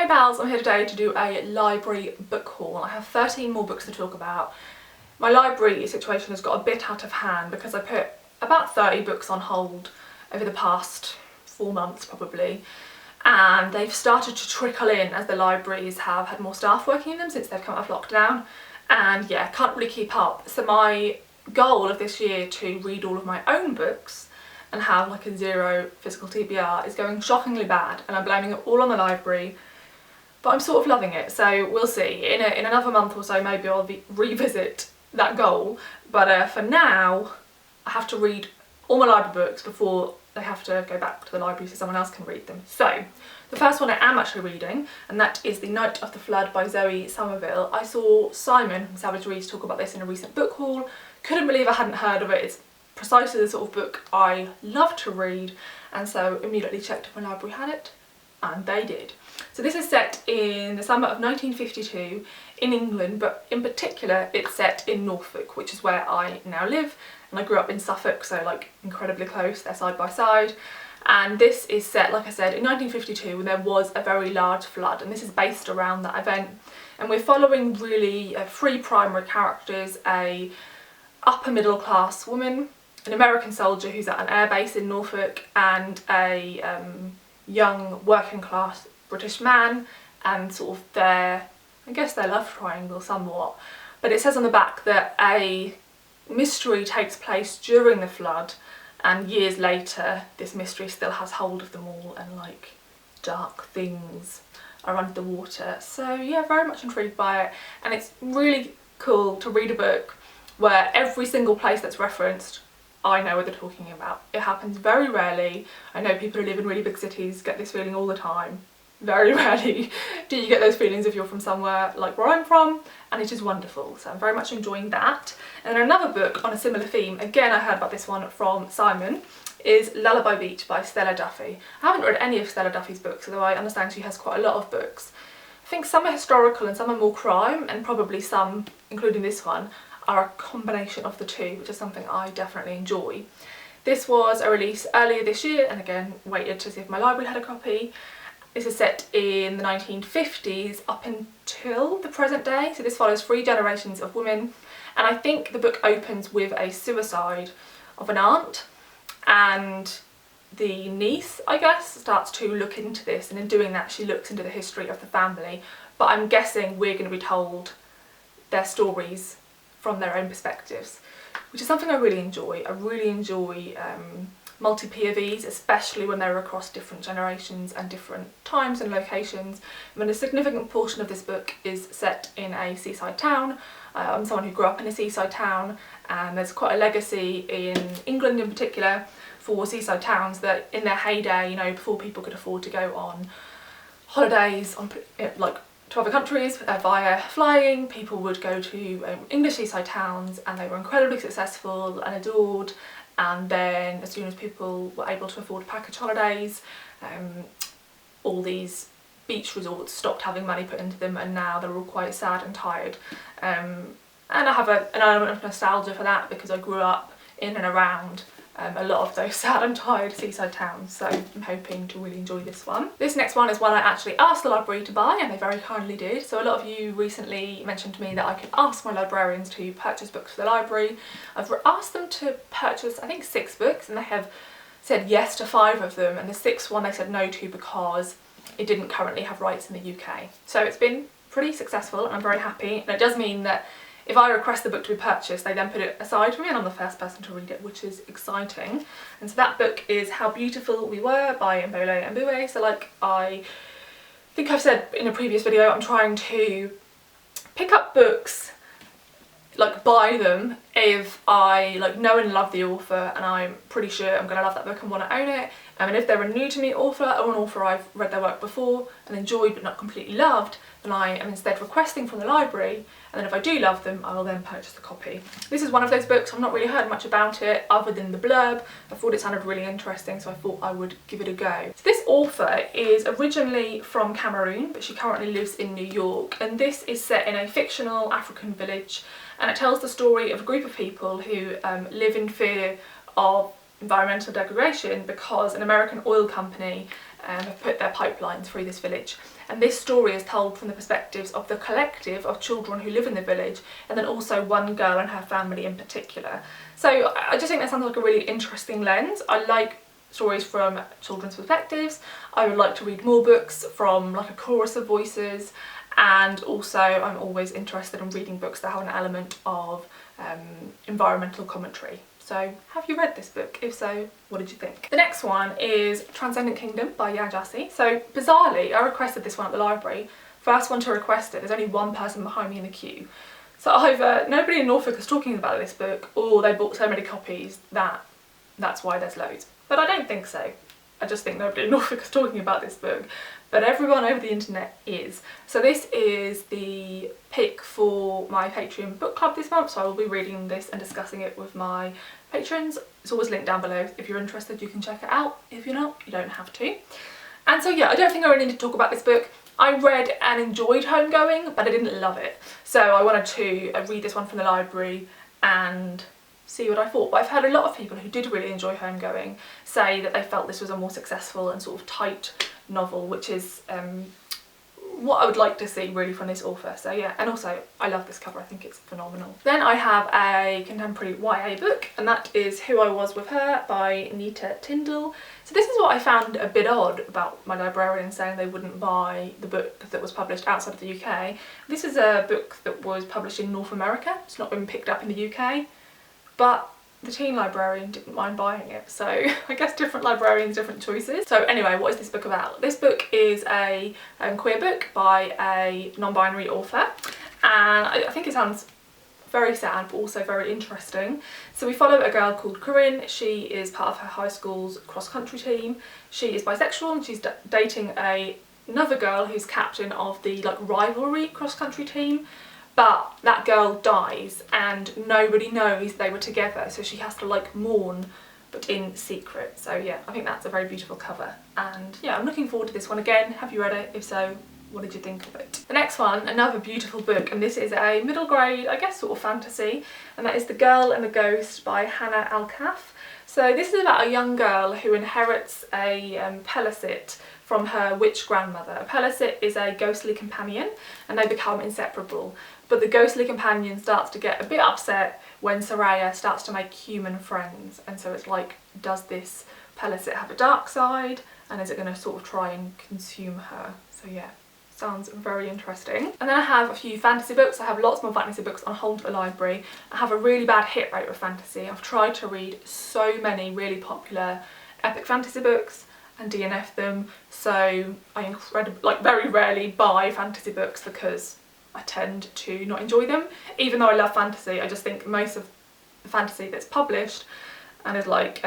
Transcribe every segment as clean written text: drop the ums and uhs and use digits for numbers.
pals, I'm here today to do a library book haul. I have 13 more books to talk about. My library situation has got a bit out of hand because I put about 30 books on hold over the past 4 months probably, and they've started to trickle in as the libraries have had more staff working in them since they've come out of lockdown, and yeah, can't really keep up. So my goal of this year to read all of my own books and have like a 0 physical TBR is going shockingly bad, and I'm blaming it all on the library, but I'm sort of loving it, so we'll see. In another month or so maybe I'll revisit that goal, but for now I have to read all my library books before they have to go back to the library so someone else can read them. So the first one I am actually reading, and that is The Night of the Flood by Zoe Somerville. I saw Simon from Savage Reads talk about this in a recent book haul. Couldn't believe I hadn't heard of it. It's precisely the sort of book I love to read, and so immediately checked if my library had it, and they did. So this is set in the summer of 1952 in England, but in particular it's set in Norfolk, which is where I now live, and I grew up in Suffolk, so like incredibly close, they're side by side. And this is set, like I said, in 1952 when there was a very large flood, and this is based around that event. And we're following really 3 primary characters: a upper middle class woman, an American soldier who's at an airbase in Norfolk, and a young working class British man, and sort of their, I guess, their love triangle somewhat. But it says on the back that a mystery takes place during the flood, and years later this mystery still has hold of them all, and like dark things are under the water. So yeah, very much intrigued by it, and it's really cool to read a book where every single place that's referenced I know what they're talking about. It happens very rarely. I know people who live in really big cities get this feeling all the time. Very rarely do you get those feelings if you're from somewhere like where I'm from, and it is wonderful. So I'm very much enjoying that. And then another book on a similar theme, again I heard about this one from Simon, is Lullaby Beach by Stella Duffy. I haven't read any of Stella Duffy's books, although I understand she has quite a lot of books. I think some are historical and some are more crime, and probably some, including this one, are a combination of the two, which is something I definitely enjoy. This was a release earlier this year, and again waited to see if my library had a copy. This is set in the 1950s up until the present day, so this follows 3 generations of women, and I think the book opens with a suicide of an aunt, and the niece, I guess, starts to look into this, and in doing that she looks into the history of the family, but I'm guessing we're going to be told their stories from their own perspectives, which is something I really enjoy. I really enjoy multi-POVs, especially when they're across different generations and different times and locations. I mean, a significant portion of this book is set in a seaside town. I'm someone who grew up in a seaside town, and there's quite a legacy in England in particular for seaside towns that in their heyday, you know, before people could afford to go on holidays on like to other countries via flying, people would go to English seaside towns, and they were incredibly successful and adored. And then as soon as people were able to afford package holidays, all these beach resorts stopped having money put into them, and now they're all quite sad and tired. And I have an element of nostalgia for that because I grew up in and around a lot of those sad and tired seaside towns, so I'm hoping to really enjoy this one. This next one is one I actually asked the library to buy, and they very kindly did. So a lot of you recently mentioned to me that I could ask my librarians to purchase books for the library. I've asked them to purchase I think 6 books, and they have said yes to 5 of them, and the 6th one they said no to because it didn't currently have rights in the UK. So it's been pretty successful, and I'm very happy, and it does mean that if I request the book to be purchased, they then put it aside for me, and I'm the first person to read it, which is exciting. And so that book is How Beautiful We Were by Imbolo and Mbue. So like I think I've said in a previous video, I'm trying to pick up books, like buy them, if I like know and love the author and I'm pretty sure I'm going to love that book and want to own it. And if they're a new to me author, or an author I've read their work before and enjoyed but not completely loved, then I am instead requesting from the library, and then if I do love them, I will then purchase a copy. This is one of those books. I've not really heard much about it other than the blurb. I thought it sounded really interesting, so I thought I would give it a go. So this author is originally from Cameroon, but she currently lives in New York, and this is set in a fictional African village, and it tells the story of a group of people who live in fear of environmental degradation because an American oil company have put their pipelines through this village. and this story is told from the perspectives of the collective of children who live in the village, and then also one girl and her family in particular. So I just think that sounds like a really interesting lens. I like stories from children's perspectives. I would like to read more books from like a chorus of voices, and also I'm always interested in reading books that have an element of environmental commentary. So have you read this book? If so, what did you think? The next one is Transcendent Kingdom by Gyasi. So bizarrely, I requested this one at the library. First one to request it, there's only one person behind me in the queue. So either nobody in Norfolk is talking about this book, or they bought so many copies that that's why there's loads. But I don't think so. I just think nobody in Norfolk is talking about this book, but everyone over the internet is. So this is the pick for my Patreon book club this month, so I will be reading this and discussing it with my patrons. It's always linked down below. If you're interested, you can check it out. If you're not, you don't have to. And so yeah, I don't think I really need to talk about this book. I read and enjoyed Homegoing, but I didn't love it. So I wanted to read this one from the library and see what I thought. But I've heard a lot of people who did really enjoy Homegoing say that they felt this was a more successful and sort of tight novel, which is what I would like to see really from this author. So yeah, and also I love this cover, I think it's phenomenal. Then I have a contemporary YA book, and that is Who I Was With Her by Nita Tyndall. So this is what I found a bit odd about my librarian saying they wouldn't buy the book that was published outside of the UK. This is a book that was published in North America. It's not been picked up in the UK, but the teen librarian didn't mind buying it, so I guess different librarians, different choices. So anyway, what is this book about? This book is a queer book by a non-binary author, and I think it sounds very sad but also very interesting. So we follow a girl called Corinne. She is part of her high school's cross-country team. She is bisexual and she's dating another girl who's captain of the like rivalry cross-country team. But that girl dies and nobody knows they were together, so she has to like mourn but in secret. So yeah, I think that's a very beautiful cover, and yeah, I'm looking forward to this one again. Have you read it? If so, what did you think of it? The next one, another beautiful book, and this is a middle grade, I guess, sort of fantasy, and that is The Girl and the Ghost by Hanna Alkaf. So this is about a young girl who inherits a pelicet from her witch grandmother. A pelicet is a ghostly companion and they become inseparable. But the ghostly companion starts to get a bit upset when Soraya starts to make human friends. And so it's like, does this pelicet have a dark side? And is it going to sort of try and consume her? So yeah, sounds very interesting. And then I have a few fantasy books. I have lots more fantasy books on hold at the library. I have a really bad hit rate with fantasy. I've tried to read so many really popular epic fantasy books and DNF them, so I very rarely buy fantasy books because I tend to not enjoy them. Even though I love fantasy, I just think most of the fantasy that's published and is like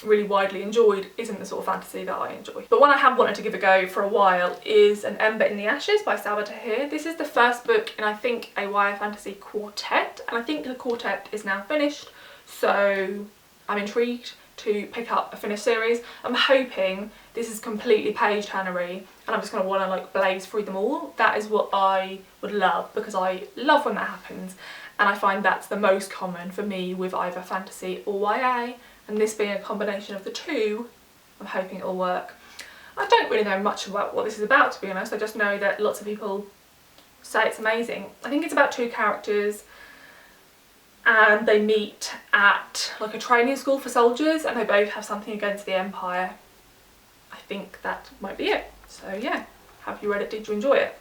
really widely enjoyed isn't the sort of fantasy that I enjoy. But one I have wanted to give a go for a while is An Ember in the Ashes by Sabaa Tahir. This is the first book in I think a YA fantasy quartet, and I think the quartet is now finished, so I'm intrigued to pick up a finished series. I'm hoping this is completely page turnery and I'm just going to want to like blaze through them all. That is what I would love, because I love when that happens, and I find that's the most common for me with either fantasy or YA, and this being a combination of the two, I'm hoping it'll work. I don't really know much about what this is about, to be honest. I just know that lots of people say it's amazing. I think it's about two characters and they meet at like a training school for soldiers and they both have something against the Empire. I think that might be it. So yeah, have you read it? Did you enjoy it?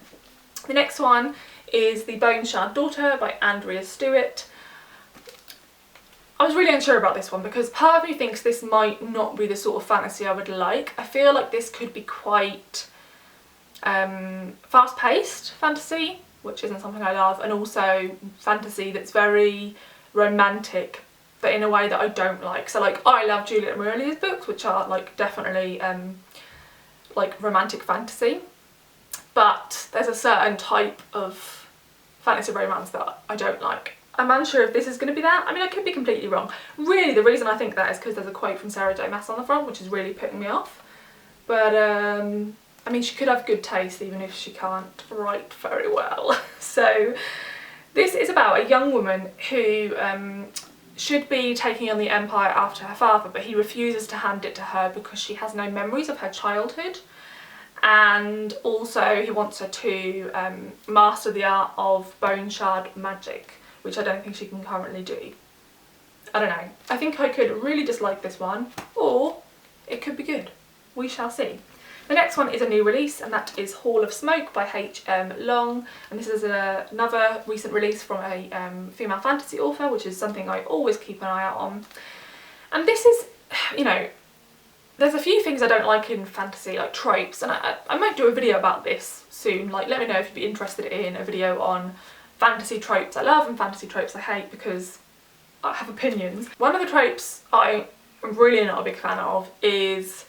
The next one is The Bone Shard Daughter by Andrea Stewart. I was really unsure about this one because part of me thinks this might not be the sort of fantasy I would like. I feel like this could be quite fast-paced fantasy, which isn't something I love, and also fantasy that's very romantic but in a way that I don't like. So like, I love Juliet Marelia's books, which are like definitely like romantic fantasy, but there's a certain type of fantasy romance that I don't like. I'm unsure if this is going to be that. I mean, I could be completely wrong. Really, the reason I think that is because there's a quote from Sarah J Maas on the front, which is really putting me off. But I mean, she could have good taste even if she can't write very well. So this is about a young woman who should be taking on the Empire after her father, but he refuses to hand it to her because she has no memories of her childhood. and also he wants her to master the art of bone shard magic, which I don't think she can currently do. I don't know. I think I could really dislike this one, or it could be good. We shall see. The next one is a new release, and that is Hall of Smoke by H.M. Long, and this is another recent release from a female fantasy author, which is something I always keep an eye out on. And this is, you know, there's a few things I don't like in fantasy, like tropes, and I might do a video about this soon. Like, let me know if you'd be interested in a video on fantasy tropes I love and fantasy tropes I hate, because I have opinions. One of the tropes I am really not a big fan of is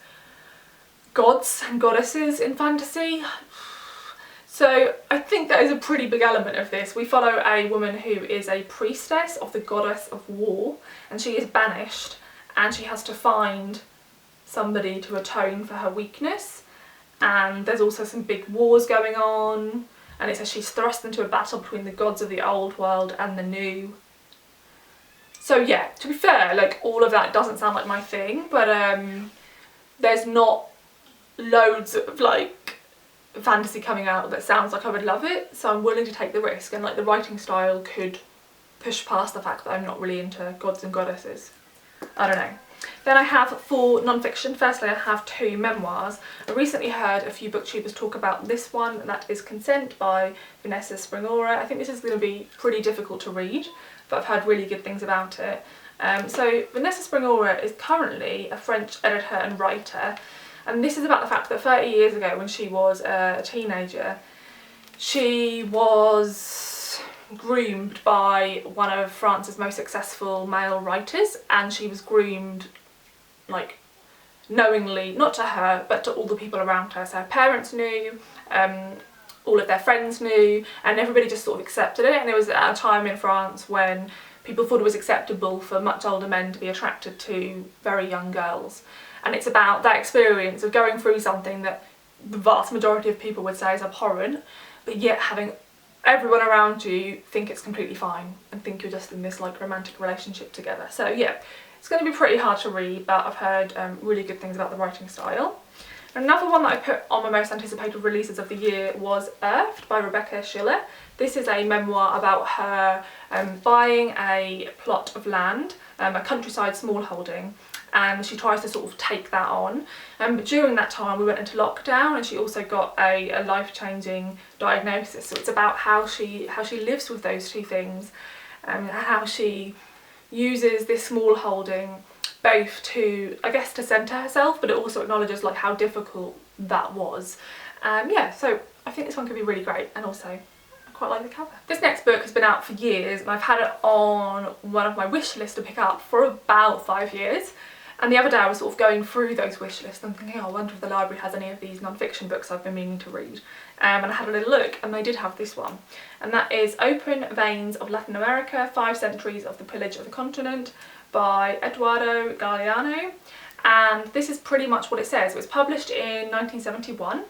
gods and goddesses in fantasy. So I think that is a pretty big element of this. We follow a woman who is a priestess of the goddess of war, and she is banished, and she has to find somebody to atone for her weakness, and there's also some big wars going on, and it says she's thrust into a battle between the gods of the old world and the new. So yeah, to be fair, like, all of that doesn't sound like my thing, but there's not loads of like fantasy coming out that sounds like I would love it, so I'm willing to take the risk, and like the writing style could push past the fact that I'm not really into gods and goddesses. I don't know. Then I have for non-fiction, firstly I have 2 memoirs. I recently heard a few booktubers talk about this one, and that is Consent by Vanessa Springora. I think this is going to be pretty difficult to read, but I've heard really good things about it. So Vanessa Springora is currently a French editor and writer, and this is about the fact that 30 years ago, when she was a teenager, she was groomed by one of France's most successful male writers, and she was groomed like knowingly, not to her but to all the people around her. So her parents knew, all of their friends knew, and everybody just sort of accepted it. And it was at a time in France when people thought it was acceptable for much older men to be attracted to very young girls. And it's about that experience of going through something that the vast majority of people would say is abhorrent, but yet having everyone around you think it's completely fine and think you're just in this like romantic relationship together. So yeah, it's going to be pretty hard to read, but I've heard really good things about the writing style. Another one that I put on my most anticipated releases of the year was Earthed by Rebecca Schiller. This is a memoir about her buying a plot of land, a countryside smallholding, and she tries to sort of take that on. But during that time we went into lockdown, and she also got a life-changing diagnosis. So it's about how she lives with those two things, and how she uses this small holding both to, I guess, to centre herself, but it also acknowledges like how difficult that was. Yeah, so I think this one could be really great, and also I quite like the cover. This next book has been out for years, and I've had it on one of my wish lists to pick up for about 5 years. And the other day I was sort of going through those wish lists and thinking, oh, I wonder if the library has any of these non-fiction books I've been meaning to read. And I had a little look, and they did have this one. And that is Open Veins of Latin America, 5 Centuries of the Pillage of the Continent by Eduardo Galeano. And this is pretty much what it says. It was published in 1971,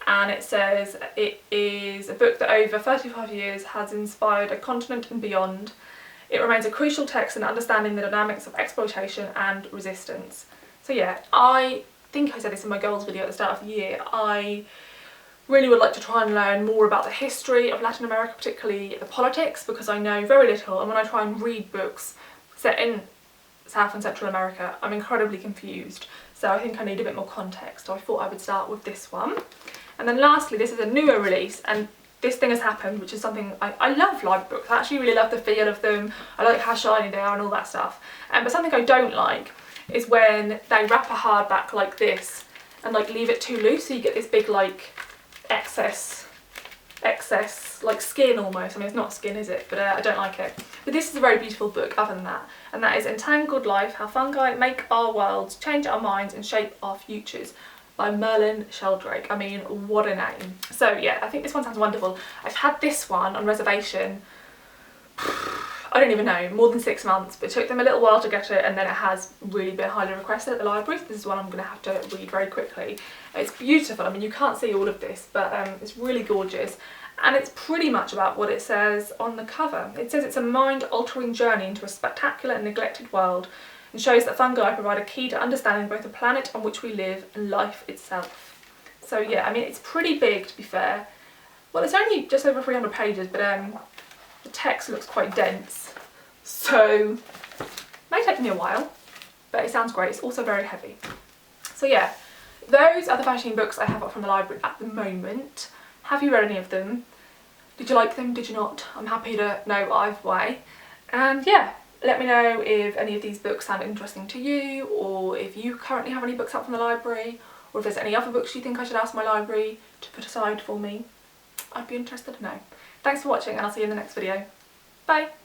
and it says it is a book that over 35 years has inspired a continent and beyond. It remains a crucial text in understanding the dynamics of exploitation and resistance. So yeah, I think I said this in my goals video at the start of the year. I really would like to try and learn more about the history of Latin America, particularly the politics, because I know very little, and when I try and read books set in South and Central America, I'm incredibly confused. So I think I need a bit more context. So I thought I would start with this one. And then lastly, this is a newer release, and this thing has happened, which is something I love library books. I actually really love the feel of them. I like how shiny they are and all that stuff. But something I don't like is when they wrap a hardback like this and like leave it too loose, so you get this big like excess like skin almost. I mean, it's not skin, is it? But I don't like it. But this is a very beautiful book other than that, and that is Entangled Life: How Fungi Make Our Worlds, Change Our Minds and Shape Our Futures by Merlin Sheldrake. I mean, what a name. So yeah, I think this one sounds wonderful. I've had this one on reservation, I don't even know, more than 6 months, but it took them a little while to get it, and then it has really been highly requested at the library. So this is one I'm going to have to read very quickly. It's beautiful. I mean, you can't see all of this, but it's really gorgeous, and it's pretty much about what it says on the cover. It says it's a mind-altering journey into a spectacular and neglected world, and shows that fungi provide a key to understanding both the planet on which we live and life itself. So yeah, I mean it's pretty big to be fair. Well, it's only just over 300 pages, but the text looks quite dense. So it may take me a while, but it sounds great. It's also very heavy. So yeah, those are the 13 books I have up from the library at the moment. Have you read any of them? Did you like them? Did you not? I'm happy to know either way. And yeah, let me know if any of these books sound interesting to you, or if you currently have any books out from the library, or if there's any other books you think I should ask my library to put aside for me. I'd be interested to know. Thanks for watching, and I'll see you in the next video. Bye!